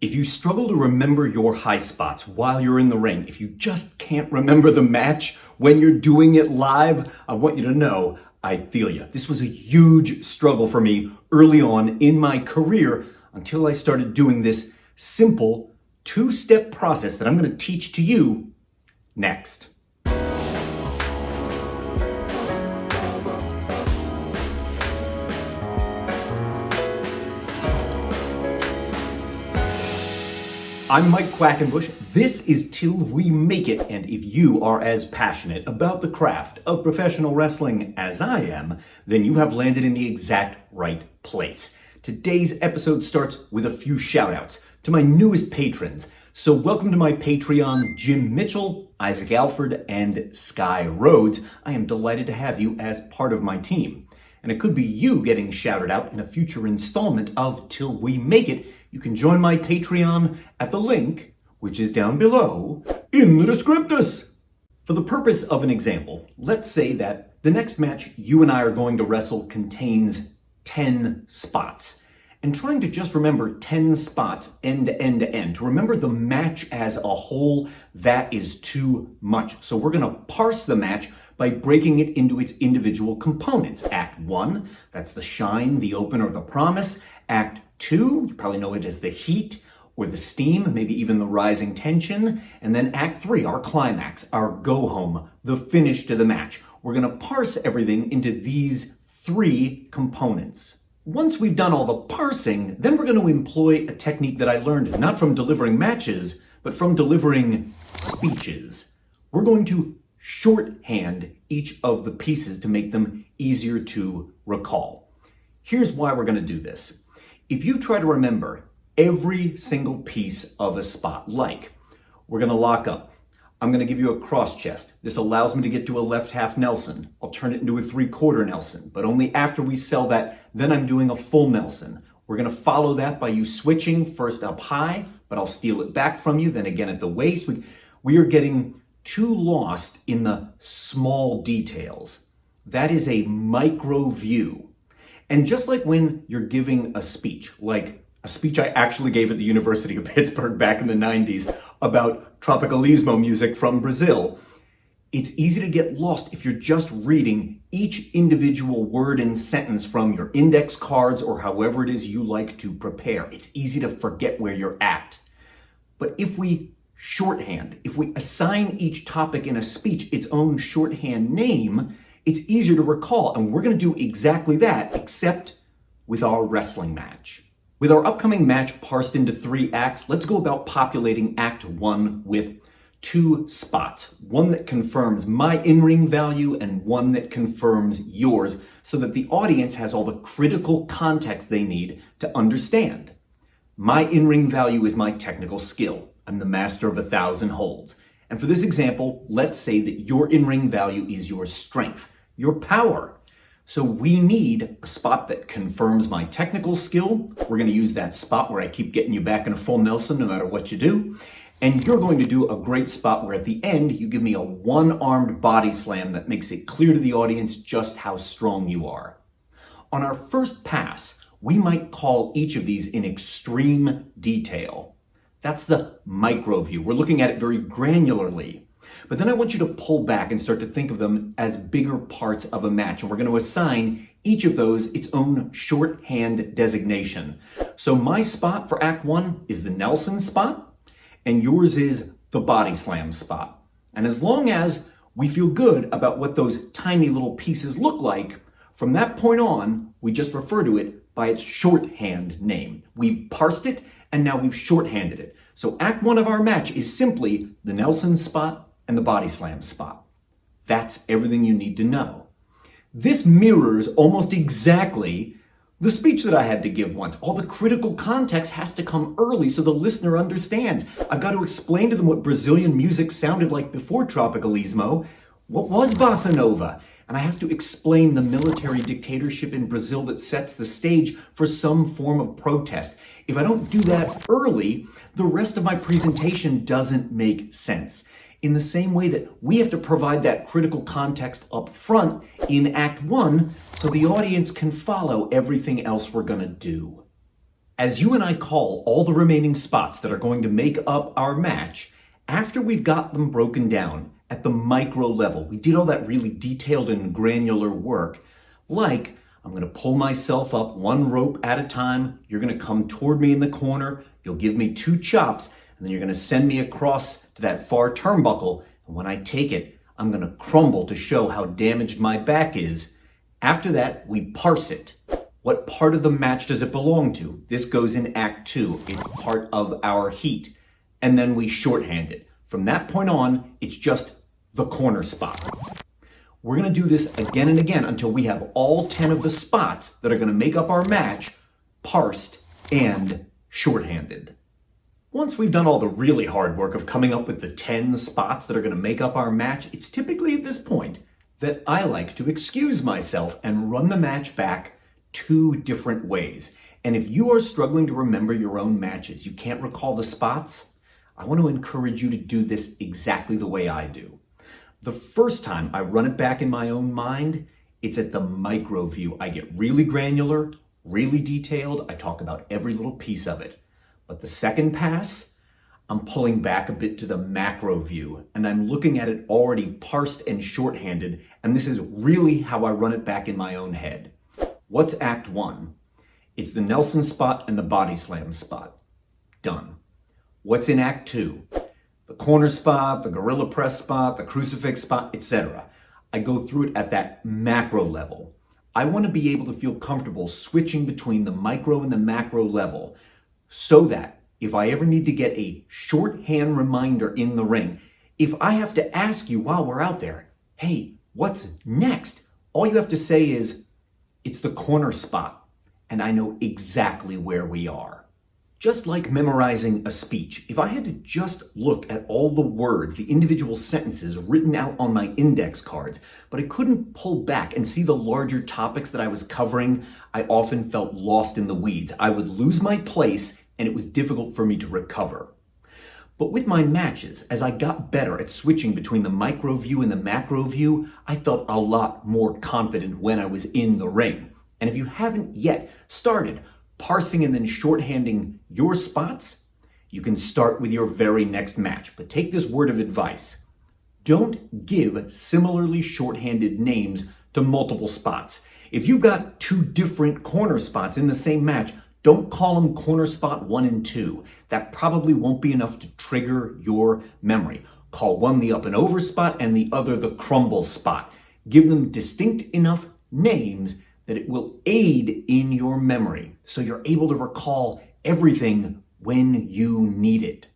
If you struggle to remember your high spots while you're in the ring, if you just can't remember the match when you're doing it live, I want you to know I feel you. This was a huge struggle for me early on in my career until I started doing this simple two-step process that I'm going to teach to you next. I'm Mike Quackenbush. This is Till We Make It, and if you are as passionate about the craft of professional wrestling as I am, then you have landed in the exact right place. Today's episode starts with a few shout-outs to my newest patrons. So welcome to my Patreon, Jim Mitchell, Isaac Alford, and Sky Rhodes. I am delighted to have you as part of my team. And it could be you getting shouted out in a future installment of Till We Make It. You can join my Patreon at the link, which is down below in the descriptus. For the purpose of an example, let's say that the next match you and I are going to wrestle contains 10 spots. And trying to just remember 10 spots end to end to end, to remember the match as a whole, that is too much. So we're going to parse the match by breaking it into its individual components. Act 1, that's the shine, the open, or the promise. Act 2, you probably know it as the heat or the steam, maybe even the rising tension. And then Act 3, our climax, our go home, the finish to the match. We're going to parse everything into these 3 components. Once we've done all the parsing, then we're going to employ a technique that I learned not from delivering matches, but from delivering speeches. We're going to shorthand each of the pieces to make them easier to recall. Here's why we're going to do this. If you try to remember every single piece of a spot, like we're going to lock up, I'm going to give you a cross chest. This allows me to get to a left half Nelson. I'll turn it into a 3/4 Nelson, but only after we sell that, then I'm doing a full Nelson. We're going to follow that by you switching first up high, but I'll steal it back from you, then again at the waist. We are getting too lost in the small details. That is a micro view. And just like when you're giving a speech, like a speech I actually gave at the University of Pittsburgh back in the 90s about tropicalismo music from Brazil, it's easy to get lost if you're just reading each individual word and sentence from your index cards or however it is you like to prepare. It's easy to forget where you're at. But if we shorthand, if we assign each topic in a speech its own shorthand name, it's easier to recall. And we're going to do exactly that, except with our wrestling match. With our upcoming match parsed into 3 acts, let's go about populating Act 1 with 2 spots. One that confirms my in-ring value and one that confirms yours, so that the audience has all the critical context they need to understand. My in-ring value is my technical skill. I'm the master of 1,000 holds. And for this example, let's say that your in-ring value is your strength, your power. So we need a spot that confirms my technical skill. We're going to use that spot where I keep getting you back in a full Nelson no matter what you do. And you're going to do a great spot where at the end, you give me a one-armed body slam that makes it clear to the audience just how strong you are. On our first pass, we might call each of these in extreme detail. That's the micro view. We're looking at it very granularly. But then I want you to pull back and start to think of them as bigger parts of a match. And we're going to assign each of those its own shorthand designation. So my spot for Act 1 is the Nelson spot, and yours is the body slam spot. And as long as we feel good about what those tiny little pieces look like, from that point on, we just refer to it by its shorthand name. We've parsed it, and now we've shorthanded it. So Act 1 of our match is simply the Nelson spot and the body slam spot. That's everything you need to know. This mirrors almost exactly the speech that I had to give once. All the critical context has to come early so the listener understands. I've got to explain to them what Brazilian music sounded like before tropicalismo. What was bossa nova? And I have to explain the military dictatorship in Brazil that sets the stage for some form of protest. If I don't do that early, the rest of my presentation doesn't make sense. In the same way that we have to provide that critical context up front in Act 1 so the audience can follow everything else we're going to do. As you and I call all the remaining spots that are going to make up our match, after we've got them broken down at the micro level, we did all that really detailed and granular work, like I'm going to pull myself up one rope at a time, you're going to come toward me in the corner, you'll give me 2 chops, and then you're going to send me across to that far turnbuckle, and when I take it, I'm going to crumble to show how damaged my back is. After that, we parse it. What part of the match does it belong to? This goes in Act 2. It's part of our heat. And then we shorthand it. From that point on, it's just the corner spot. We're going to do this again and again until we have all 10 of the spots that are going to make up our match parsed and shorthanded. Once we've done all the really hard work of coming up with the 10 spots that are going to make up our match, it's typically at this point that I like to excuse myself and run the match back 2 different ways. And if you are struggling to remember your own matches, you can't recall the spots, I want to encourage you to do this exactly the way I do. The first time I run it back in my own mind, it's at the micro view. I get really granular, really detailed. I talk about every little piece of it. But the second pass, I'm pulling back a bit to the macro view, and I'm looking at it already parsed and shorthanded, and this is really how I run it back in my own head. What's Act 1? It's the Nelson spot and the body slam spot. Done. What's in Act 2? The corner spot, the gorilla press spot, the crucifix spot, etc. I go through it at that macro level. I want to be able to feel comfortable switching between the micro and the macro level so that if I ever need to get a shorthand reminder in the ring, if I have to ask you while we're out there, hey, what's next? All you have to say is, it's the corner spot, and I know exactly where we are. Just like memorizing a speech, if I had to just look at all the words, the individual sentences written out on my index cards, but I couldn't pull back and see the larger topics that I was covering, I often felt lost in the weeds. I would lose my place, and it was difficult for me to recover. But with my matches, as I got better at switching between the micro view and the macro view, I felt a lot more confident when I was in the ring. And if you haven't yet started parsing and then shorthanding your spots, you can start with your very next match. But take this word of advice. Don't give similarly shorthanded names to multiple spots. If you've got 2 different corner spots in the same match, don't call them corner spot 1 and 2. That probably won't be enough to trigger your memory. Call one the up and over spot and the other the crumble spot. Give them distinct enough names that it will aid in your memory so you're able to recall everything when you need it.